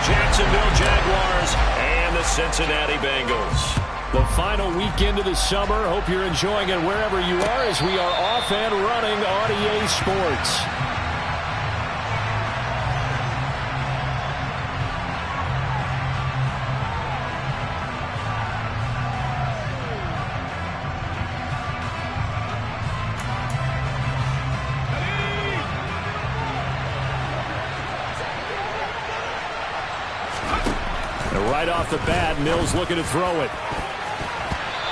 Jacksonville Jaguars and the Cincinnati Bengals. The final weekend of the summer. Hope you're enjoying it wherever you are as we are off and running on EA Sports. Right off the bat, Mills looking to throw it.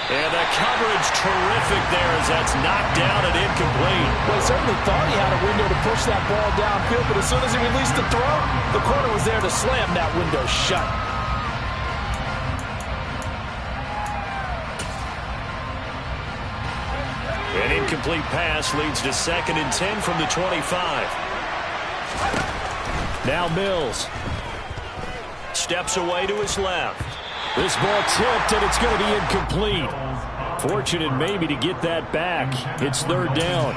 And the coverage terrific there as that's knocked down and incomplete. Well, he certainly thought he had a window to push that ball downfield, but as soon as he released the throw, the corner was there to slam that window shut. An incomplete pass leads to 2nd and 10 from the 25. Now Mills. Steps away to his left. This ball tipped, and it's going to be incomplete. Fortunate maybe to get that back. It's 3rd down.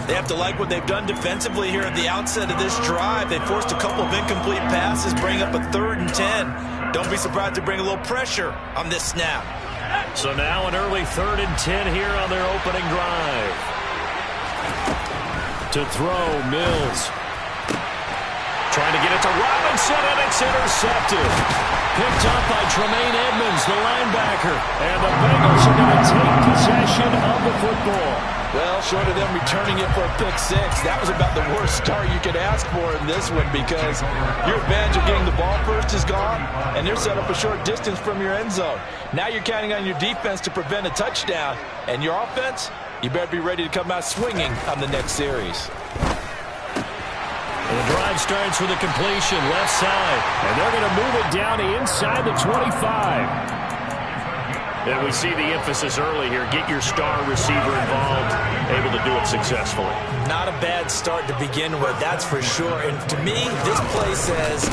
They have to like what they've done defensively here at the outset of this drive. They forced a couple of incomplete passes, bring up a 3rd and 10. Don't be surprised to bring a little pressure on this snap. So now an early 3rd and 10 here on their opening drive. To throw, Mills. Trying to get it to Robinson, and it's intercepted. Picked up by Tremaine Edmonds, the linebacker. And the Bengals are going to take possession of the football. Well, short of them returning it for a pick 6, that was about the worst start you could ask for in this one because your advantage of getting the ball first is gone, and they're set up a short distance from your end zone. Now you're counting on your defense to prevent a touchdown, and your offense, you better be ready to come out swinging on the next series. The drive starts with a completion left side, and they're going to move it down inside the 25. And we see the emphasis early here. Get your star receiver involved, able to do it successfully. Not a bad start to begin with, that's for sure. And to me, this play says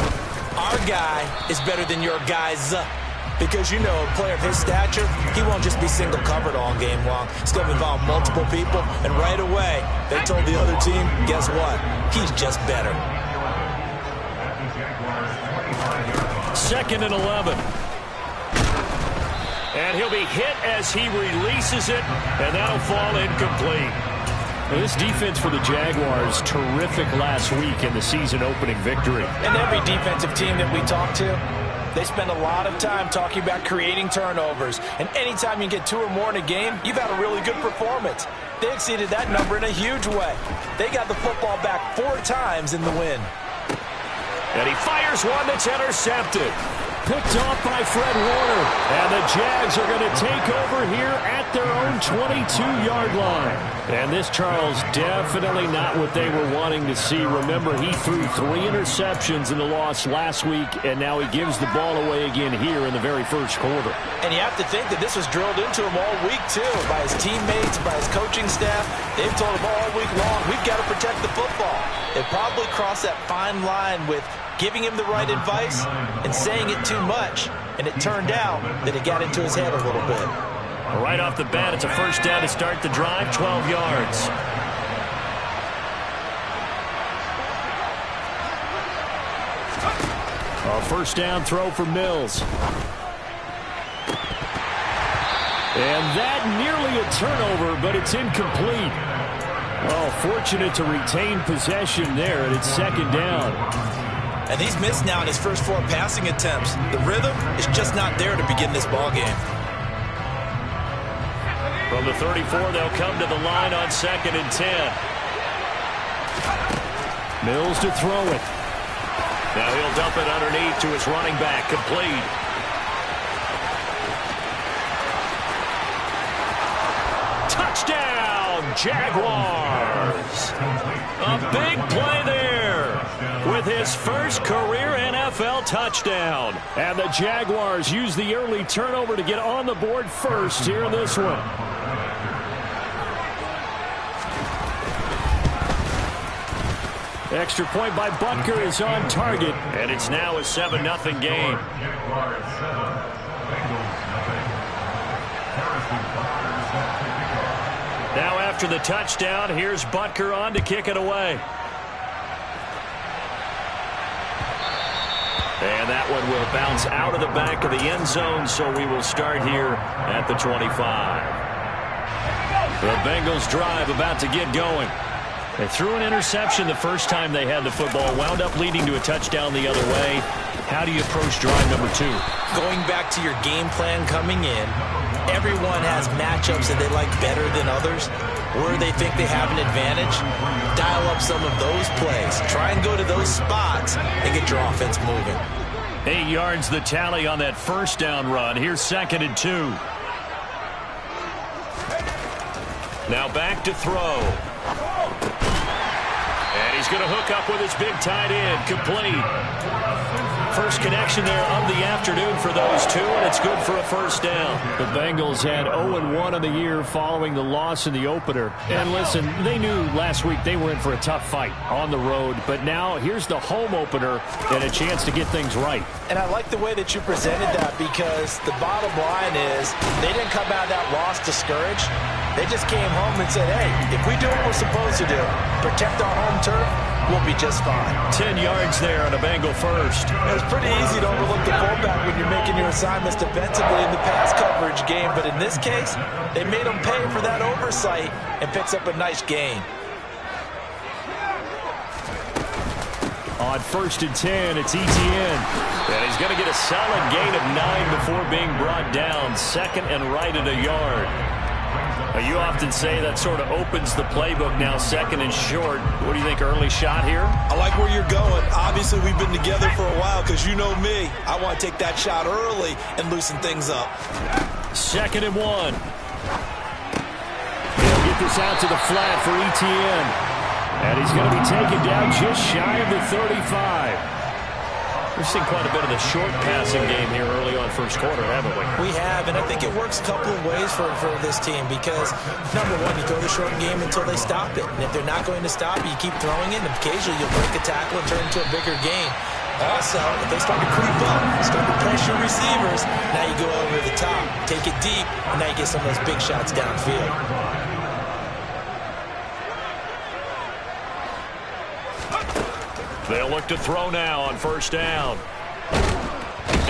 our guy is better than your guy's. Because, you know, a player of his stature, he won't just be single covered all game long. He's going to involve multiple people, and right away, they told the other team, guess what? He's just better. 2nd and 11. And he'll be hit as he releases it, and that'll fall incomplete. Well, this defense for the Jaguars, terrific last week in the season-opening victory. And every defensive team that we talk to, they spend a lot of time talking about creating turnovers. And anytime you get 2 or more in a game, you've had a really good performance. They exceeded that number in a huge way. They got the football back 4 times in the win. And he fires one that's intercepted. Picked off by Fred Warner. And the Jags are going to take over here at their own 22-yard line. And this, Charles, definitely not what they were wanting to see. Remember, he threw 3 interceptions in the loss last week, and now he gives the ball away again here in the very first quarter. And you have to think that this was drilled into him all week, too, by his teammates, by his coaching staff. They've told him all week long, we've got to protect the football. They probably crossed that fine line with giving him the right advice and saying it too much. And it turned out that it got into his head a little bit. Right off the bat, it's a 1st down to start the drive, 12 yards. A 1st down throw for Mills. And that nearly a turnover, but it's incomplete. Oh, fortunate to retain possession there, and it's 2nd down. And he's missed now in his first 4 passing attempts. The rhythm is just not there to begin this ball game. From the 34, they'll come to the line on 2nd and 10. Mills to throw it. Now he'll dump it underneath to his running back. Complete. Touchdown, Jaguars. A big play there with his first career NFL touchdown. And the Jaguars use the early turnover to get on the board first here in this one. Extra point by Butker is on target, and it's now a 7-0 game. Now after the touchdown, here's Butker on to kick it away. that one will bounce out of the back of the end zone, so we will start here at the 25. The Bengals drive about to get going. They threw an interception the first time they had the football, wound up leading to a touchdown the other way. How do you approach drive number 2? Going back to your game plan coming in, everyone has matchups that they like better than others. Where they think they have an advantage, dial up some of those plays. Try and go to those spots and get your offense moving. 8 yards the tally on that first down run. Here's 2nd and 2. Now back to throw. And he's going to hook up with his big tight end. Complete. First connection there of the afternoon for those two, and it's good for a first down. The Bengals had 0-1 on the year following the loss in the opener. And listen, they knew last week they were in for a tough fight on the road, but now here's the home opener and a chance to get things right. And I like the way that you presented that, because the bottom line is they didn't come out of that loss discouraged. They just came home and said, hey, if we do what we're supposed to do, protect our home turf, we'll be just fine. 10 yards there on a Bengal first. It's pretty easy to overlook the fullback when you're making your assignments defensively in the pass coverage game, but in this case, they made him pay for that oversight and picks up a nice gain. On 1st and 10, it's Etienne. And he's going to get a solid gain of 9 before being brought down. 2nd and right at a yard. You often say that sort of opens the playbook now, 2nd and short. What do you think, early shot here? I like where you're going. Obviously, we've been together for a while, because you know me. I want to take that shot early and loosen things up. 2nd and 1. He'll get this out to the flat for Etienne. And he's going to be taken down just shy of the 35. We've seen quite a bit of the short passing game here early on first quarter, haven't we? We have, and I think it works a couple of ways for this team, because, number one, you throw the short game until they stop it. And if they're not going to stop it, you keep throwing it, and occasionally you'll break a tackle and turn it into a bigger gain. Also, if they start to creep up, start to pressure receivers, now you go over the top, take it deep, and now you get some of those big shots downfield. They'll look to throw now on 1st down.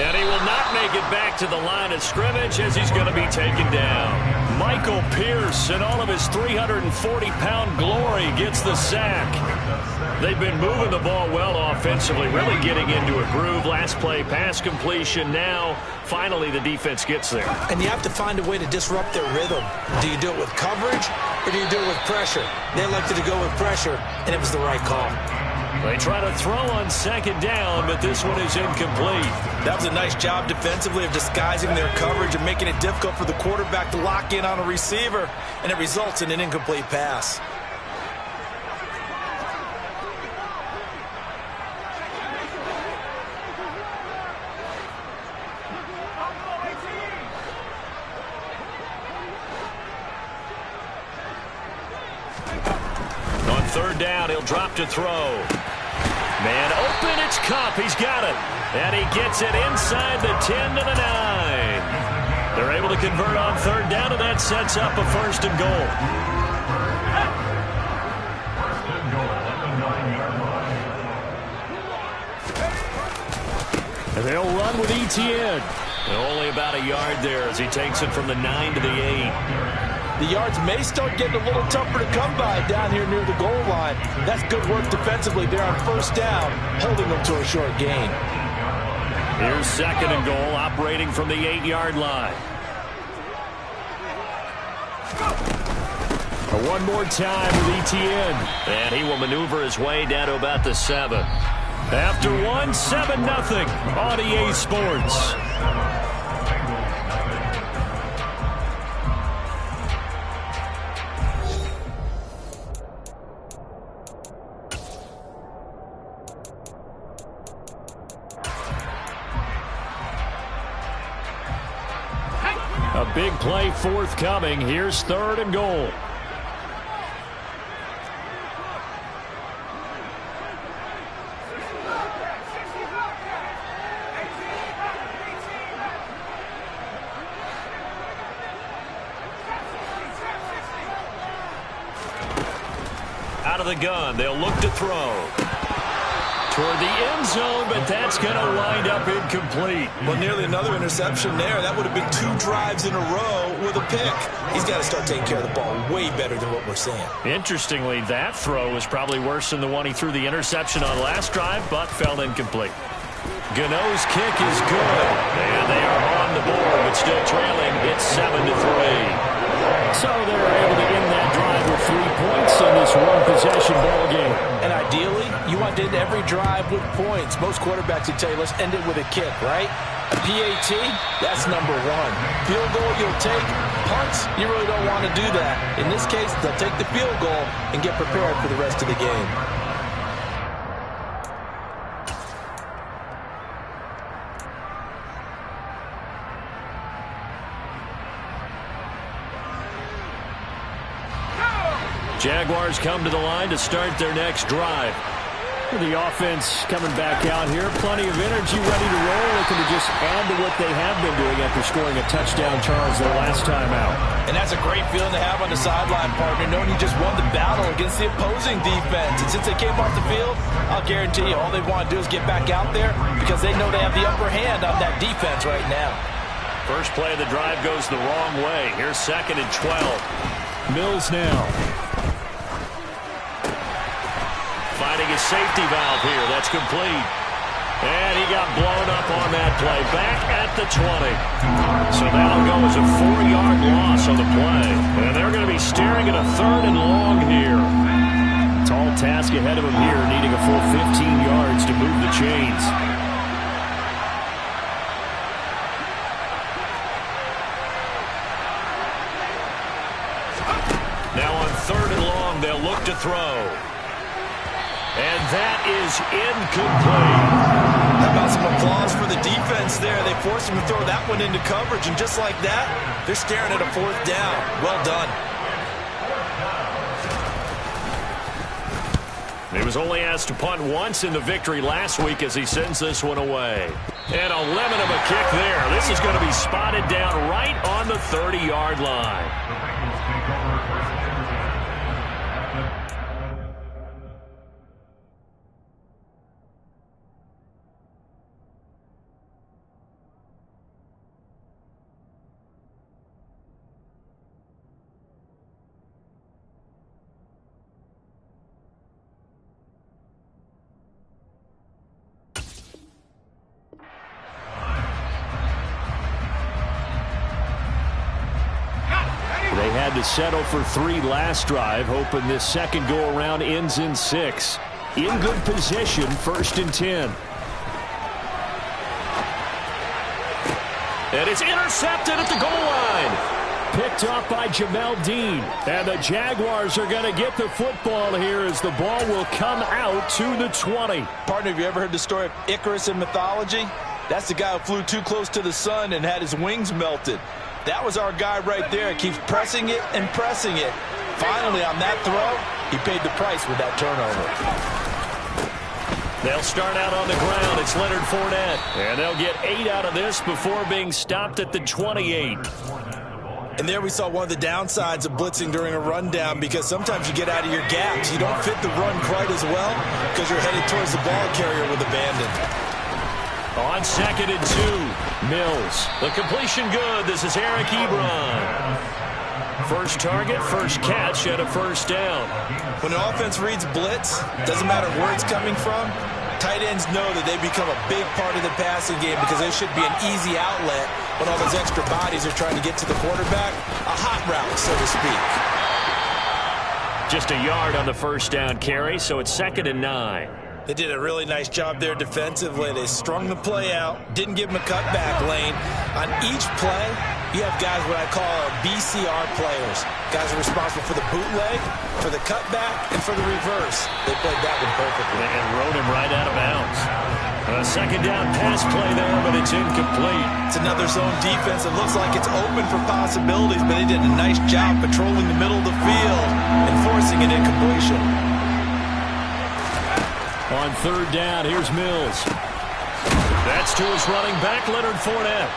And he will not make it back to the line of scrimmage as he's going to be taken down. Michael Pierce, in all of his 340-pound glory, gets the sack. They've been moving the ball well offensively, really getting into a groove. Last play, pass completion. Now, finally, the defense gets there. And you have to find a way to disrupt their rhythm. Do you do it with coverage, or do you do it with pressure? They elected to go with pressure, and it was the right call. They try to throw on 2nd down, but this one is incomplete. That was a nice job defensively of disguising their coverage and making it difficult for the quarterback to lock in on a receiver, and it results in an incomplete pass. On 3rd down, he'll drop to throw. Man open, it's Kupp. He's got it. And he gets it inside the 10 to the 9. They're able to convert on 3rd down, and that sets up a 1st and goal. And they'll run with Etienne. And only about a yard there as he takes it from the 9 to the 8. The yards may start getting a little tougher to come by down here near the goal line. That's good work defensively there on 1st down, holding them to a short gain. Here's 2nd and goal, operating from the 8-yard line. One more time with Etienne. And he will maneuver his way down to about the 7. After 1, 7-0 on EA Sports. A big play forthcoming. Here's 3rd and goal. Out of the gun, they'll look to throw. toward the end zone, but that's going to wind up incomplete. Well, nearly another interception there. That would have been 2 drives in a row with a pick. He's got to start taking care of the ball way better than what we're seeing. Interestingly, that throw was probably worse than the one he threw the interception on last drive, but fell incomplete. Gano's kick is good, and they are on the board, but still trailing. It's 7-3. So they're able to end that drive with 3 points in this one-possession ball game. And ideally, you want to end every drive with points. Most quarterbacks would tell you, let's end it with a kick, right? A PAT, that's number 1. Field goal, you'll take. Punts, you really don't want to do that. In this case, they'll take the field goal and get prepared for the rest of the game. Jaguars come to the line to start their next drive. The offense coming back out here. Plenty of energy, ready to roll. Looking to just add to what they have been doing after scoring a touchdown, Charles, their last time out. And that's a great feeling to have on the sideline, partner, knowing you just won the battle against the opposing defense. And since they came off the field, I'll guarantee you all they want to do is get back out there because they know they have the upper hand on that defense right now. First play of the drive goes the wrong way. Here's 2nd and 12. Mills now. Finding his safety valve here. That's complete. And he got blown up on that play. Back at the 20. So that'll go as a 4-yard loss on the play. And they're going to be staring at a 3rd and long here. Tall task ahead of him here, needing a full 15 yards to move the chains. Now on 3rd and long, they'll look to throw. And that is incomplete. How about some applause for the defense there? They forced him to throw that one into coverage, and just like that, they're staring at a 4th down. Well done. He was only asked to punt once in the victory last week as he sends this one away. And a lemon of a kick there. This is going to be spotted down right on the 30-yard line. They had to settle for 3 last drive, hoping this second go-around ends in 6. In good position, 1st and 10. And it's intercepted at the goal line. Picked up by Jamel Dean. And the Jaguars are going to get the football here as the ball will come out to the 20. Partner, have you ever heard the story of Icarus in mythology? That's the guy who flew too close to the sun and had his wings melted. That was our guy right there. Keeps pressing it and pressing it. Finally, on that throw, he paid the price with that turnover. They'll start out on the ground. It's Leonard Fournette. And they'll get 8 out of this before being stopped at the 28. And there we saw one of the downsides of blitzing during a rundown, because sometimes you get out of your gaps. You don't fit the run quite as well because you're headed towards the ball carrier with abandon. On 2nd and 2, Mills. The completion good. This is Eric Ebron. First target, first catch, and a 1st down. When an offense reads blitz, doesn't matter where it's coming from, tight ends know that they become a big part of the passing game because they should be an easy outlet when all those extra bodies are trying to get to the quarterback. A hot route, so to speak. Just a yard on the 1st down carry, so it's 2nd and 9. They did a really nice job there defensively. They strung the play out, didn't give him a cutback lane. On each play, you have guys what I call BCR players. Guys are responsible for the bootleg, for the cutback, and for the reverse. They played that one perfectly. And rode him right out of bounds. A 2nd down pass play there, but it's incomplete. It's another zone defense. It looks like it's open for possibilities, but they did a nice job patrolling the middle of the field and forcing an incompletion. On 3rd down, here's Mills. That's to his running back, Leonard Fournette.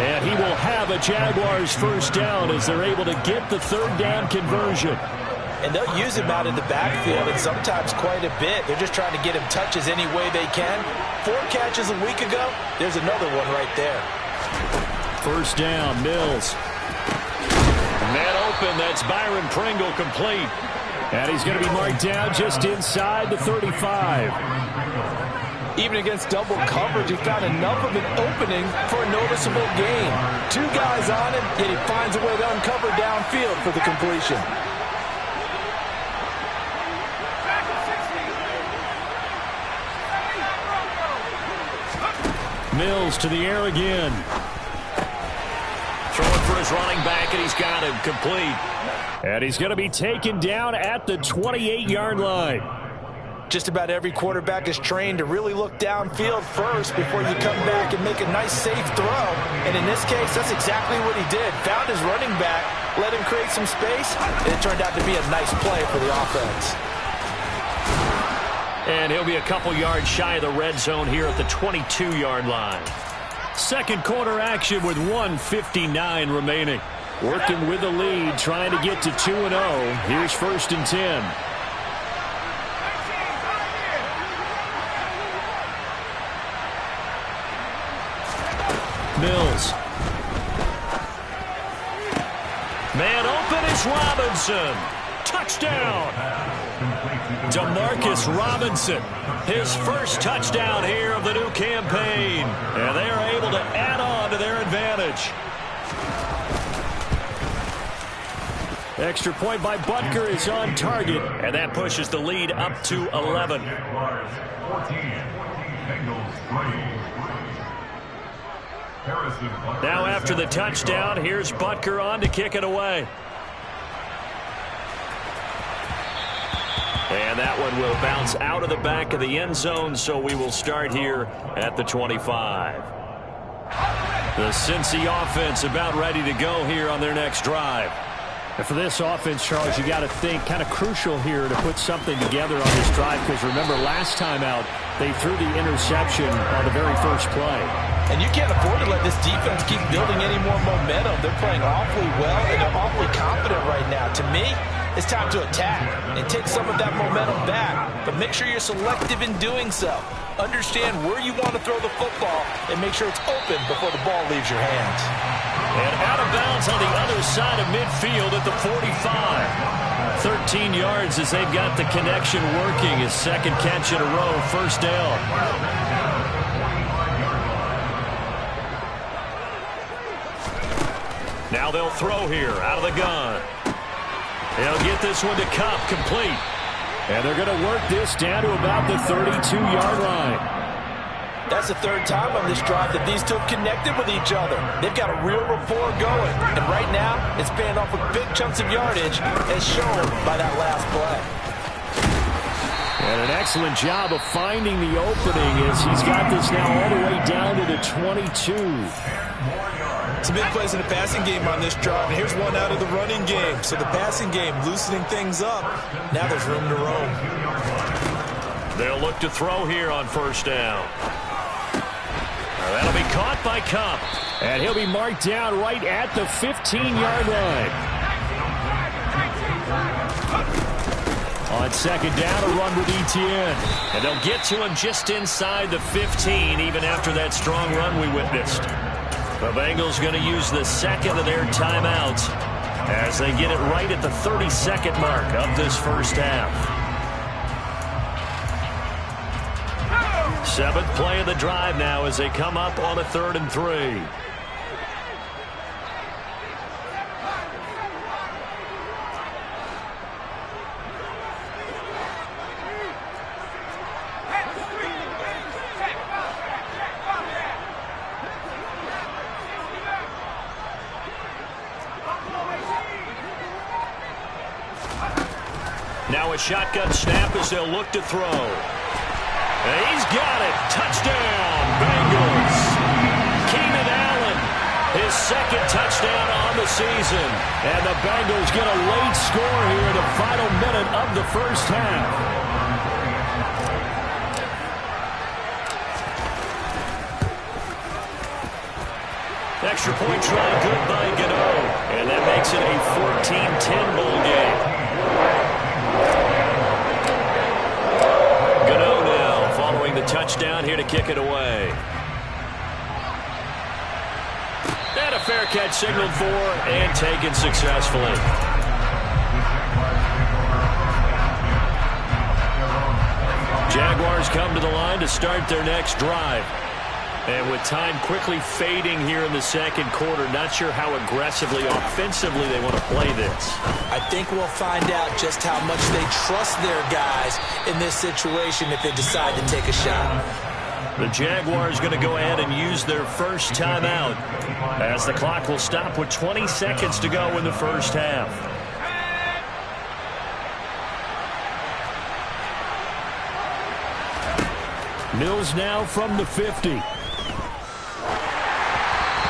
And he will have a Jaguars 1st down as they're able to get the 3rd down conversion. and they'll use him out in the backfield, and sometimes quite a bit. They're just trying to get him touches any way they can. 4 catches a week ago, there's another one right there. First down, Mills. Man open, that's Byron Pringle complete. And he's going to be marked down just inside the 35. Even against double coverage, he found enough of an opening for a noticeable gain. 2 guys on him, yet he finds a way to uncover downfield for the completion. Mills to the air again. Throwing for his running back, and he's got him complete. And he's going to be taken down at the 28-yard line. Just about every quarterback is trained to really look downfield first before you come back and make a nice, safe throw. And in this case, that's exactly what he did. Found his running back, let him create some space, and it turned out to be a nice play for the offense. And he'll be a couple yards shy of the red zone here at the 22-yard line. Second quarter action with 1:59 remaining. Working with the lead, trying to get to 2-0. Here's 1st and 10. Mills. Man open is Robinson. Touchdown. Demarcus Robinson. His first touchdown here of the new campaign. And they are able to add on to their advantage. Extra point by Butker is on target. And that pushes the lead up to 11. Now after the touchdown, here's Butker on to kick it away. And that one will bounce out of the back of the end zone, so we will start here at the 25. The Cincy offense about ready to go here on their next drive. And for this offense, Charles, you got to think kind of crucial here to put something together on this drive, because remember last time out, they threw the interception on the very first play. And you can't afford to let this defense keep building any more momentum. They're playing awfully well, and they're awfully confident right now. To me, it's time to attack and take some of that momentum back. But make sure you're selective in doing so. Understand where you want to throw the football and make sure it's open before the ball leaves your hands. And out of bounds on the other side of midfield at the 45. 13 yards as they've got the connection working. His second catch in a row, first down. Now they'll throw here out of the gun. They'll get this one to Kupp, complete. And they're going to work this down to about the 32-yard line. That's the 3rd time on this drive that these two have connected with each other. They've got a real rapport going. And right now, it's paying off with big chunks of yardage, as shown by that last play. And an excellent job of finding the opening as he's got this now all the way down to the 22. Some big plays in the passing game on this drive. And here's one out of the running game. So the passing game loosening things up. Now there's room to roam. They'll look to throw here on first down. That'll be caught by Kupp. And he'll be marked down right at the 15-yard line. On second down, a run with Etienne. And they'll get to him just inside the 15, even after that strong run we witnessed. The Bengals going to use the second of their timeouts as they get it right at the 32nd mark of this first half. 7th play of the drive now as they come up on a 3rd and 3. Now a shotgun snap as they'll look to throw. And he's got it. Touchdown, Bengals. Keenan Allen, his second touchdown on the season. And the Bengals get a late score here in the final minute of the first half. Extra point try good by Gano. And that makes it a 14-10 ball game. touchdown here to kick it away. And a fair catch signaled for and taken successfully. Jaguars come to the line to start their next drive. And with time quickly fading here in the second quarter, not sure how aggressively, offensively they want to play this. I think we'll find out just how much they trust their guys in this situation if they decide to take a shot. The Jaguars going to go ahead and use their first timeout as the clock will stop with 20 seconds to go in the first half. Mills now from the 50.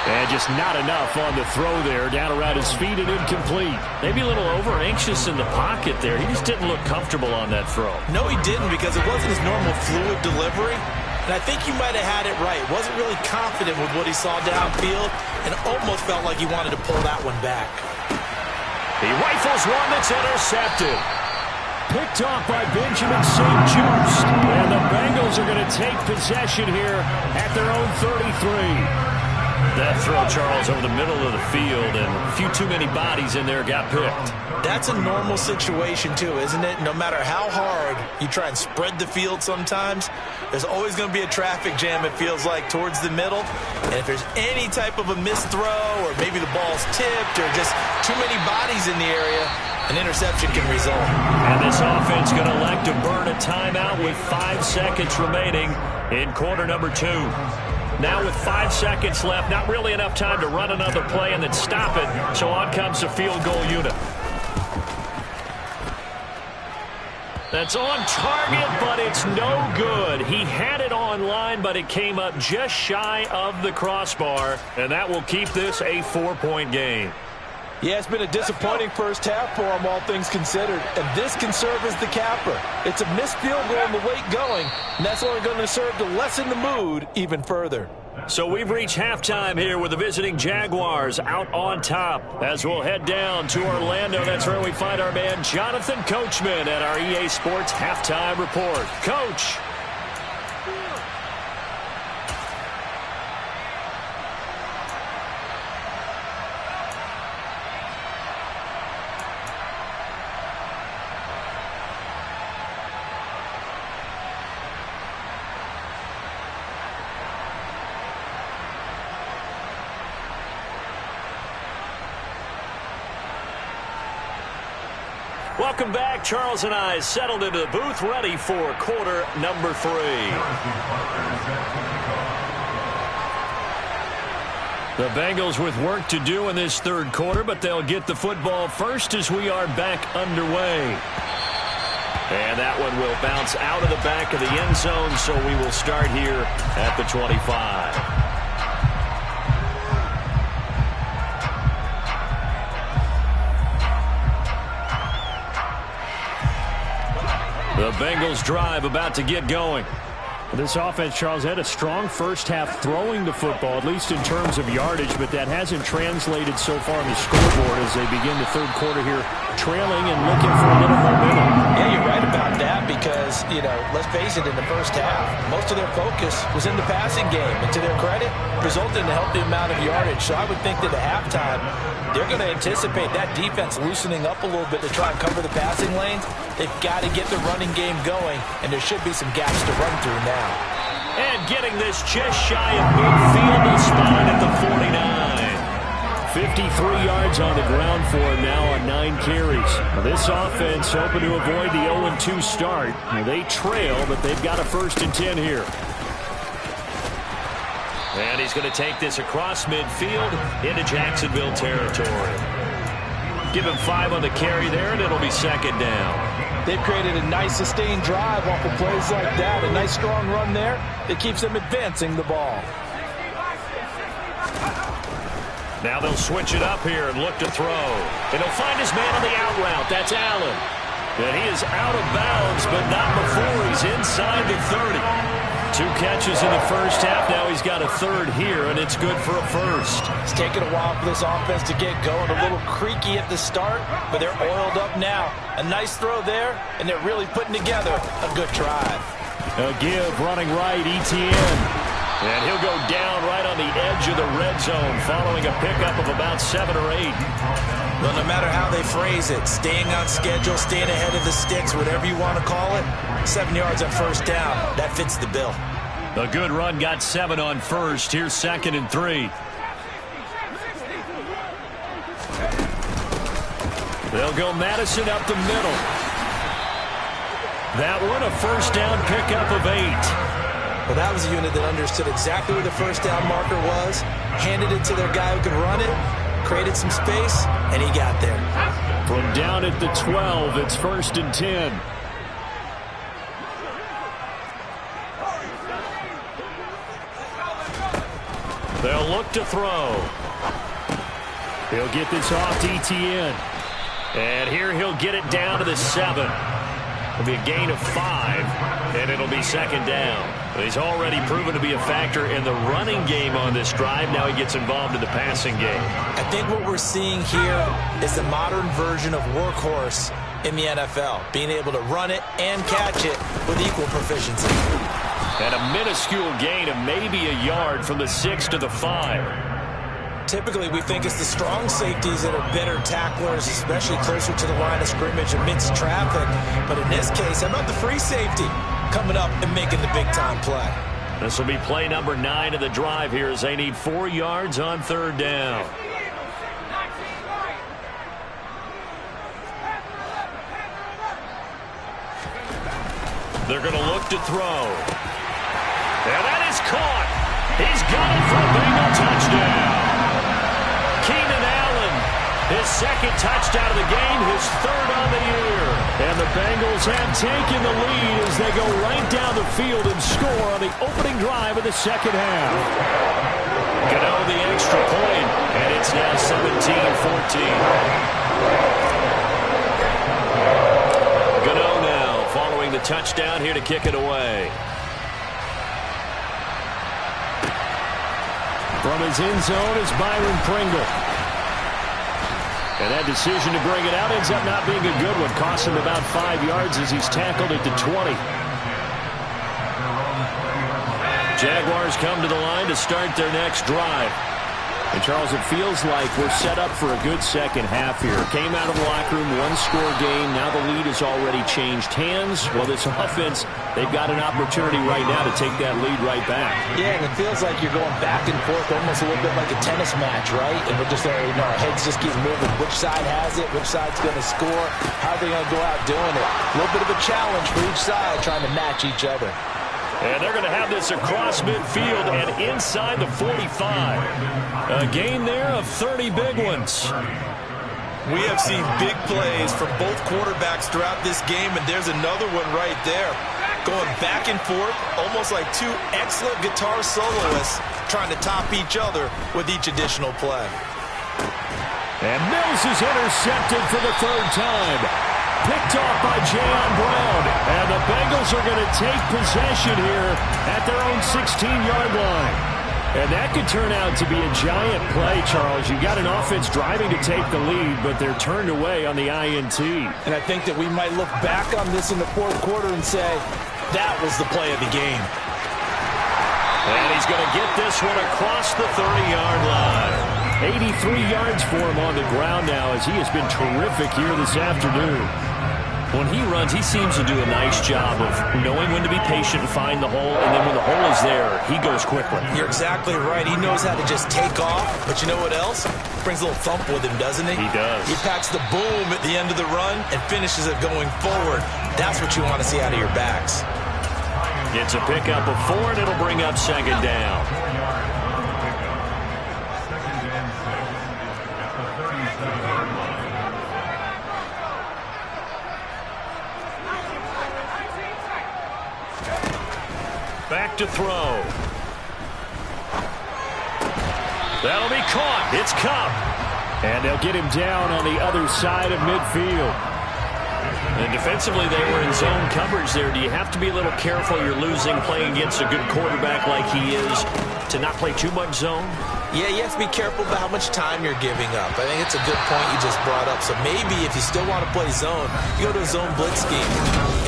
And just not enough on the throw there. Down around his feet and incomplete. Maybe a little over-anxious in the pocket there. He just didn't look comfortable on that throw. No, he didn't, because it wasn't his normal fluid delivery. And I think you might have had it right. Wasn't really confident with what he saw downfield and almost felt like he wanted to pull that one back. He rifles one that's intercepted. Picked off by Benjamin St-Juste. And the Bengals are going to take possession here at their own 33. That throw, Charles, over the middle of the field, and a few too many bodies in there got picked. That's a normal situation, too, isn't it? No matter how hard you try and spread the field sometimes, there's always going to be a traffic jam, it feels like, towards the middle. And if there's any type of a missed throw, or maybe the ball's tipped, or just too many bodies in the area, an interception can result. And this offense going to elect to burn a timeout with 5 seconds remaining in quarter number 2. Now with 5 seconds left, not really enough time to run another play and then stop it. So on comes the field goal unit. That's on target, but it's no good. He had it on line, but it came up just shy of the crossbar. And that will keep this a 4-point game. Yeah, it's been a disappointing first half for him, all things considered. And this can serve as the capper. It's a missed field goal and the late going, and that's only going to serve to lessen the mood even further. So we've reached halftime here with the visiting Jaguars out on top. As we'll head down to Orlando, that's where we find our man Jonathan Coachman at our EA Sports Halftime Report. Coach. Welcome back. Charles and I settled into the booth, ready for quarter number 3. The Bengals with work to do in this third quarter, but they'll get the football first as we are back underway. And that one will bounce out of the back of the end zone, so we will start here at the 25. The Bengals drive about to get going. This offense, Charles, had a strong first half throwing the football, at least in terms of yardage, but that hasn't translated so far on the scoreboard as they begin the third quarter here, trailing and looking for a little momentum. Yeah, you're right about that because, let's face it, in the first half, most of their focus was in the passing game. And to their credit, resulted in a healthy amount of yardage. So I would think that at halftime, they're going to anticipate that defense loosening up a little bit to try and cover the passing lanes. They've got to get the running game going, and there should be some gaps to run through now. And getting this just shy of midfield, the spot at the 49. 53 yards on the ground for him now on 9 carries. This offense hoping to avoid the 0-2 start. They trail, but they've got a 1st and 10 here. And he's going to take this across midfield into Jacksonville territory. Give him 5 on the carry there, and it'll be 2nd down. They've created a nice sustained drive off of plays like that. A nice strong run there that keeps them advancing the ball. Now they'll switch it up here and look to throw. And he'll find his man on the out route. That's Allen. And he is out of bounds, but not before he's inside the 30. 2 catches in the first half. Now he's got a 3rd here, and it's good for a 1st. It's taken a while for this offense to get going. A little creaky at the start, but they're oiled up now. A nice throw there, and they're really putting together a good drive. A give running right, Etienne. And he'll go down right on the edge of the red zone following a pickup of about 7 or 8. Well, no matter how they phrase it, staying on schedule, staying ahead of the sticks, whatever you want to call it, 7 yards on first down, that fits the bill. A good run got 7 on first. Here's 2nd and 3. They'll go Madison up the middle. That one a first down pickup of 8. Well, that was a unit that understood exactly where the first down marker was, handed it to their guy who could run it, created some space, and he got there. From down at the 12, it's 1st and 10. They'll look to throw. He'll get this off to Etienne. And here he'll get it down to the 7. It'll be a gain of 5, and it'll be 2nd down. He's already proven to be a factor in the running game on this drive. Now he gets involved in the passing game. I think what we're seeing here is a modern version of workhorse in the NFL, being able to run it and catch it with equal proficiency. And a minuscule gain of maybe a yard from the 6 to the 5. Typically, we think it's the strong safeties that are better tacklers, especially closer to the line of scrimmage amidst traffic. But in this case, how about the free safety coming up and making the big-time play? This will be play number 9 of the drive here as they need 4 yards on 3rd down. They're going to look to throw. And that is caught. He's got it for a Bengal touchdown. Keenan Allen, his 2nd touchdown of the game, his 3rd on the year. And the Bengals have taken the lead as they go right down the field and score on the opening drive of the 2nd half. Gano the extra point, and it's now 17-14. Gano now following the touchdown here to kick it away. From his end zone is Byron Pringle. And that decision to bring it out ends up not being a good one. Cost him about 5 yards as he's tackled at the 20. Jaguars come to the line to start their next drive. And, Charles, it feels like we're set up for a good second half here. Came out of the locker room, one-score game. Now the lead has already changed hands. Well, this offense, they've got an opportunity right now to take that lead right back. Yeah, and it feels like you're going back and forth almost a little bit like a tennis match, right? And we're just, our heads just keep moving. Which side has it? Which side's going to score? How are they going to go out doing it? A little bit of a challenge for each side trying to match each other. And they're going to have this across midfield and inside the 45. A gain there of 30 big ones. We have seen big plays from both quarterbacks throughout this game, and there's another one right there. Going back and forth, almost like two excellent guitar soloists trying to top each other with each additional play. And Mills is intercepted for the 3rd time. Picked off by Jayon Brown. And the Bengals are going to take possession here at their own 16-yard line. And that could turn out to be a giant play, Charles. You got an offense driving to take the lead, but they're turned away on the INT. And I think that we might look back on this in the 4th quarter and say, that was the play of the game. And he's going to get this one across the 30-yard line. 83 yards for him on the ground now as he has been terrific here this afternoon. When he runs, he seems to do a nice job of knowing when to be patient and find the hole, and then when the hole is there, he goes quickly. You're exactly right. He knows how to just take off, but you know what else? Brings a little thump with him, doesn't he? He does. He packs the boom at the end of the run and finishes it going forward. That's what you want to see out of your backs. It's a pickup of 4, and it'll bring up 2nd down. Back to throw. That'll be caught. It's Kupp. And they'll get him down on the other side of midfield. And defensively, they were in zone coverage there. Do you have to be a little careful? You're losing playing against a good quarterback like he is to not play too much zone? Yeah, you have to be careful about how much time you're giving up. I think it's a good point you just brought up. So maybe if you still want to play zone, you go to a zone blitz scheme,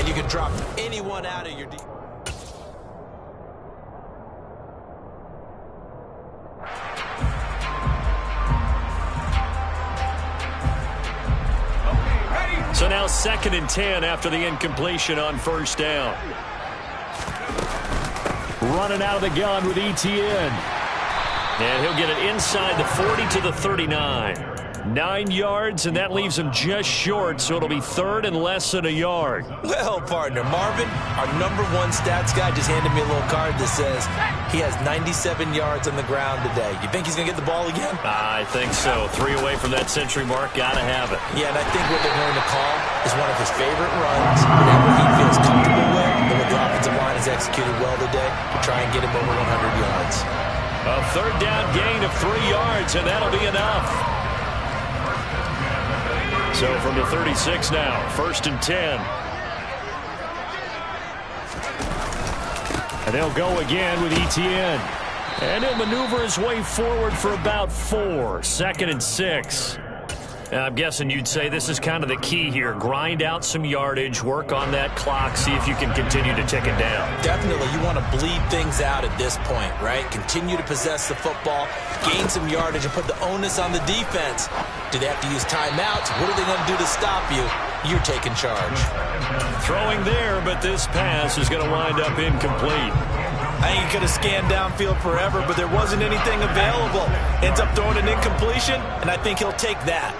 and you can drop anyone out of your defense. 2nd and 10 after the incompletion on first down. Running out of the gun with Etienne. And he'll get it inside the 40 to the 39. 9 yards, and that leaves him just short, so it'll be 3rd and less than a yard. Well, partner, Marvin, our #1 stats guy, just handed me a little card that says he has 97 yards on the ground today. You think he's going to get the ball again? I think so. 3 away from that century mark. Got to have it. Yeah, and I think what they're going to call is one of his favorite runs, whatever he feels comfortable with, and what the offensive line has executed well today, to try and get him over 100 yards. A 3rd down gain of 3 yards, and that'll be enough. So from the 36 now, 1st and 10. And they'll go again with Etienne. And he'll maneuver his way forward for about 4. 2nd and 6. I'm guessing you'd say this is kind of the key here. Grind out some yardage, work on that clock, see if you can continue to tick it down. Definitely. You want to bleed things out at this point, right? Continue to possess the football, gain some yardage, and put the onus on the defense. Do they have to use timeouts? What are they going to do to stop you? You're taking charge. Throwing there, but this pass is going to wind up incomplete. I think he could have scanned downfield forever, but there wasn't anything available. Ends up throwing an incompletion, and I think he'll take that.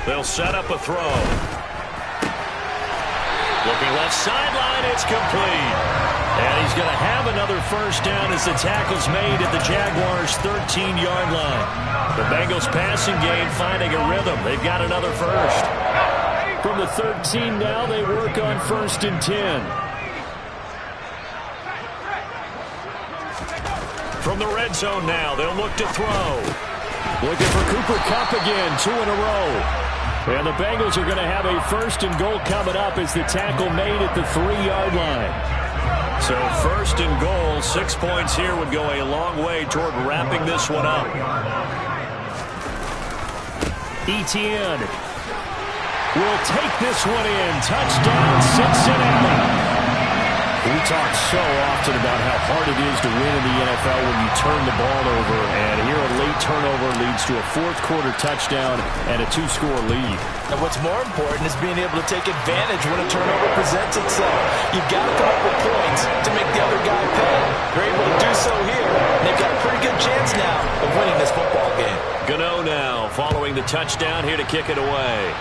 They'll set up a throw. Looking left sideline, it's complete. And he's going to have another first down as the tackle's made at the Jaguars' 13-yard line. The Bengals passing game finding a rhythm. They've got another first. From the 13 now, they work on 1st and 10. From the red zone now, they'll look to throw. Looking for Cooper Kupp again, 2 in a row. And the Bengals are going to have a 1st and goal coming up as the tackle made at the 3-yard line. So 1st and goal, 6 points here would go a long way toward wrapping this one up. Etienne will take this one in. Touchdown, Cincinnati. We talk so often about how hard it is to win in the NFL when you turn the ball over, and here a late turnover leads to a 4th-quarter touchdown and a 2-score lead. And what's more important is being able to take advantage when a turnover presents itself. You've got to come up with points to make the other guy pay. They're able to do so here, and they've got a pretty good chance now of winning this football game. Gano now following the touchdown here to kick it away.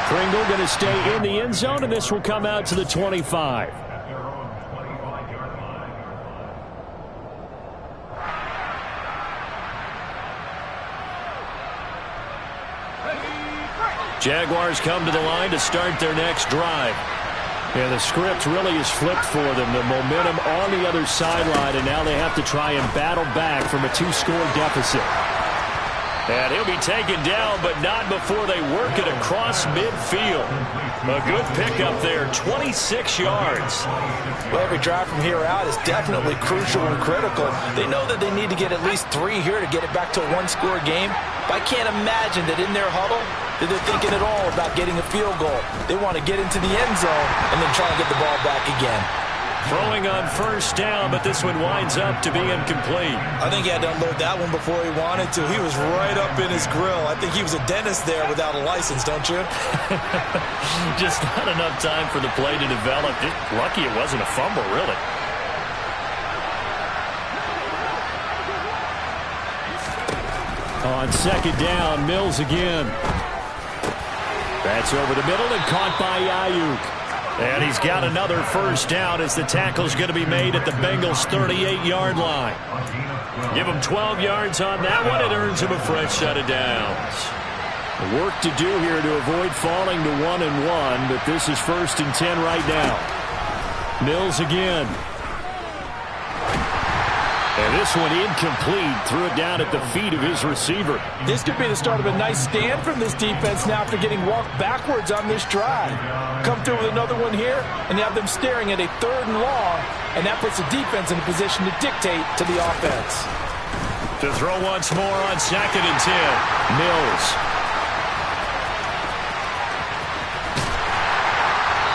Pringle going to stay in the end zone, and this will come out to the 25. Jaguars come to the line to start their next drive. And the script really is flipped for them. The momentum on the other sideline, and now they have to try and battle back from a 2-score deficit. And he'll be taken down, but not before they work it across midfield. A good pickup there, 26 yards. Well, every drive from here out is definitely crucial and critical. They know that they need to get at least 3 here to get it back to a 1-score game. But I can't imagine that in their huddle that they're thinking at all about getting a field goal. They want to get into the end zone and then try and get the ball back again. Throwing on 1st down, but this one winds up to be incomplete. I think he had to unload that one before he wanted to. He was right up in his grill. I think he was a dentist there without a license, don't you? Just not enough time for the play to develop. Just lucky it wasn't a fumble, really. On 2nd down, Mills again. That's over the middle and caught by Ayuk. And he's got another first down as the tackle's going to be made at the Bengals' 38-yard line. Give him 12 yards on that one. It earns him a fresh set of downs. Work to do here to avoid falling to 1-1, but this is 1st and 10 right now. Mills again. And this one incomplete. Threw it down at the feet of his receiver. This could be the start of a nice stand from this defense now after getting walked backwards on this drive. Come through with another one here, and you have them staring at a 3rd and long, and that puts the defense in a position to dictate to the offense. To throw once more on 2nd and 10. Mills.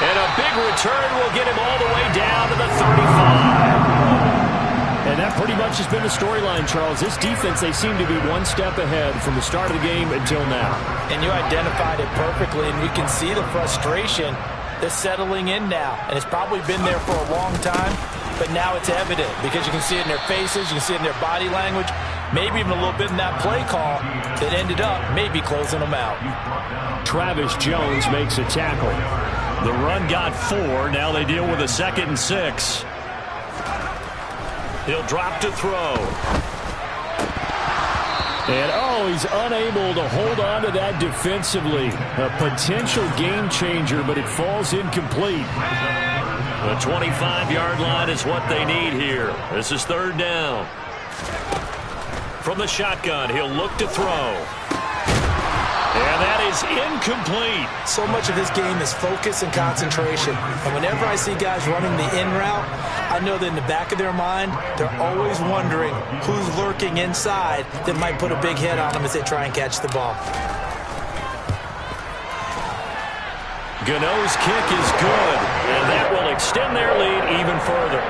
And a big return will get him all the way down to the 35. And that pretty much has been the storyline, Charles. This defense, they seem to be one step ahead from the start of the game until now. And you identified it perfectly, and we can see the frustration that's settling in now. And it's probably been there for a long time, but now it's evident because you can see it in their faces, you can see it in their body language, maybe even a little bit in that play call that ended up maybe closing them out. Travis Jones makes a tackle. The run got 4. Now they deal with a 2nd and 6. He'll drop to throw. And, he's unable to hold on to that defensively. A potential game changer, but it falls incomplete. The 25-yard line is what they need here. This is 3rd down. From the shotgun, he'll look to throw. And that is incomplete. So much of this game is focus and concentration. And whenever I see guys running the in route, I know that in the back of their mind, they're always wondering who's lurking inside that might put a big hit on them as they try and catch the ball. Gano's kick is good, and that will extend their lead even further.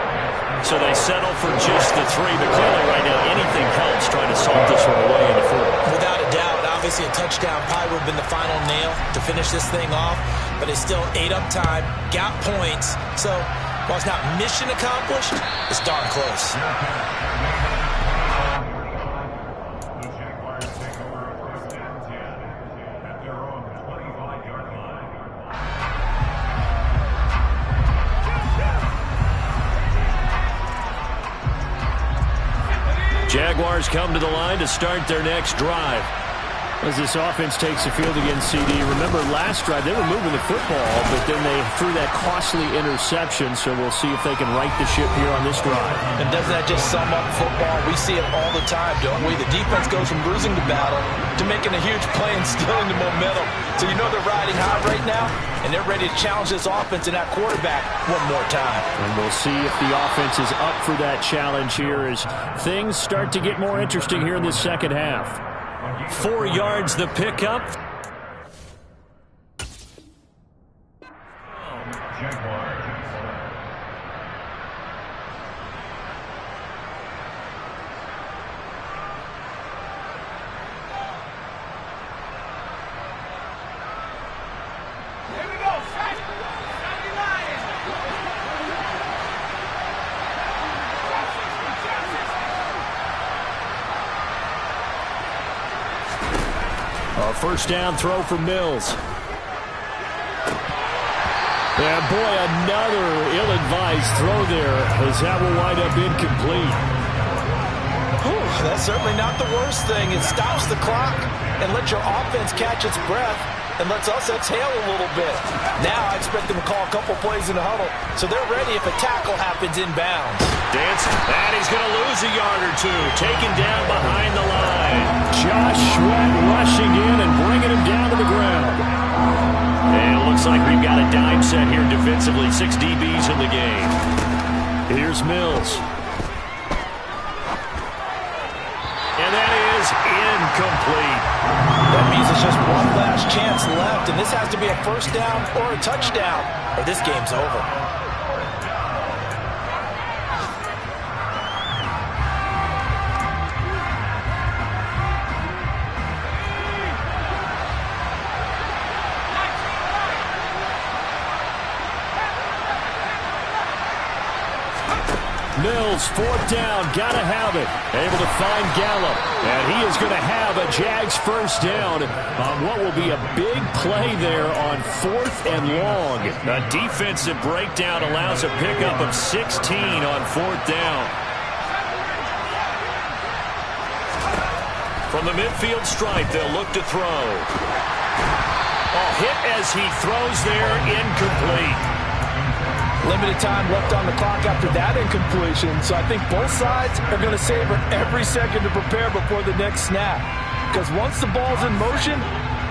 So they settle for just the 3, but clearly right now anything helps trying to salt this one away in the 4th. Without a doubt, obviously a touchdown probably would have been the final nail to finish this thing off, but it's still ate up time, got points. So while it's not mission accomplished, it's darn close. Jaguars come to the line to start their next drive. As this offense takes the field against CD, remember last drive they were moving the football, but then they threw that costly interception, so we'll see if they can right the ship here on this drive. And doesn't that just sum up football? We see it all the time, don't we? The defense goes from losing the battle to making a huge play and stealing the momentum. So you know they're riding high right now, and they're ready to challenge this offense and that quarterback one more time. And we'll see if the offense is up for that challenge here as things start to get more interesting here in this second half. 4 yards the pickup. First down throw for Mills. And boy, another ill-advised throw there as that will wind up incomplete. That's certainly not the worst thing. It stops the clock and lets your offense catch its breath and lets us exhale a little bit. Now I expect them to call a couple plays in the huddle so they're ready if a tackle happens inbounds. Dancing, and he's going to lose a yard or two. Taken down behind the line. Josh Sweat rushing in and bringing him down to the ground. And it looks like we've got a dime set here defensively. 6 DBs in the game. Here's Mills. And that is incomplete. That means it's just one last chance left, and this has to be a first down or a touchdown, or this game's over. Mills, 4th down, gotta have it. Able to find Gallup, and he is going to have a Jags first down on what will be a big play there on 4th and long. A defensive breakdown allows a pickup of 16 on 4th down. From the midfield stripe, they'll look to throw. Hit as he throws there, incomplete. Limited time left on the clock after that incompletion, so I think both sides are going to savor every second to prepare before the next snap. Because once the ball's in motion,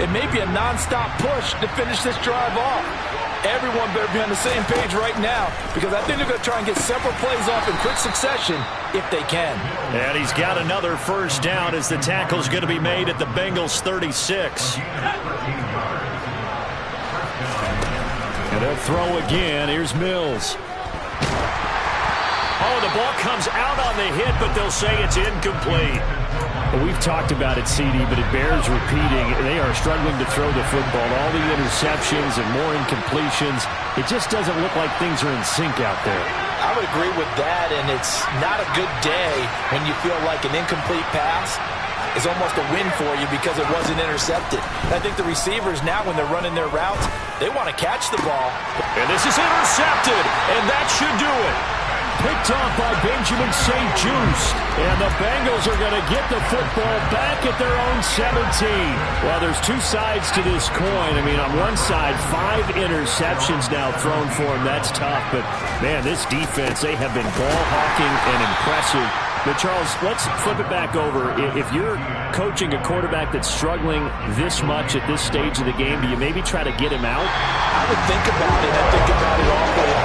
it may be a non-stop push to finish this drive off. Everyone better be on the same page right now, because I think they're going to try and get several plays off in quick succession if they can. And he's got another first down as the tackle's going to be made at the Bengals 36. And they'll throw again. Here's Mills. Oh, the ball comes out on the hit, but they'll say it's incomplete. Well, we've talked about it, CD, but it bears repeating. They are struggling to throw the football. All the interceptions and more incompletions. It just doesn't look like things are in sync out there. I would agree with that, and it's not a good day when you feel like an incomplete pass is almost a win for you because it wasn't intercepted. I think the receivers now, when they're running their routes, they want to catch the ball. And this is intercepted, and that should do it. Picked off by Benjamin St-Juste. And the Bengals are going to get the football back at their own 17. Well, there's two sides to this coin. I mean, on one side, 5 interceptions now thrown for him. That's tough. But, man, this defense, they have been ball hawking and impressive. But, Charles, let's flip it back over. If you're coaching a quarterback that's struggling this much at this stage of the game, do you maybe try to get him out? I would think about it. I think about it all the way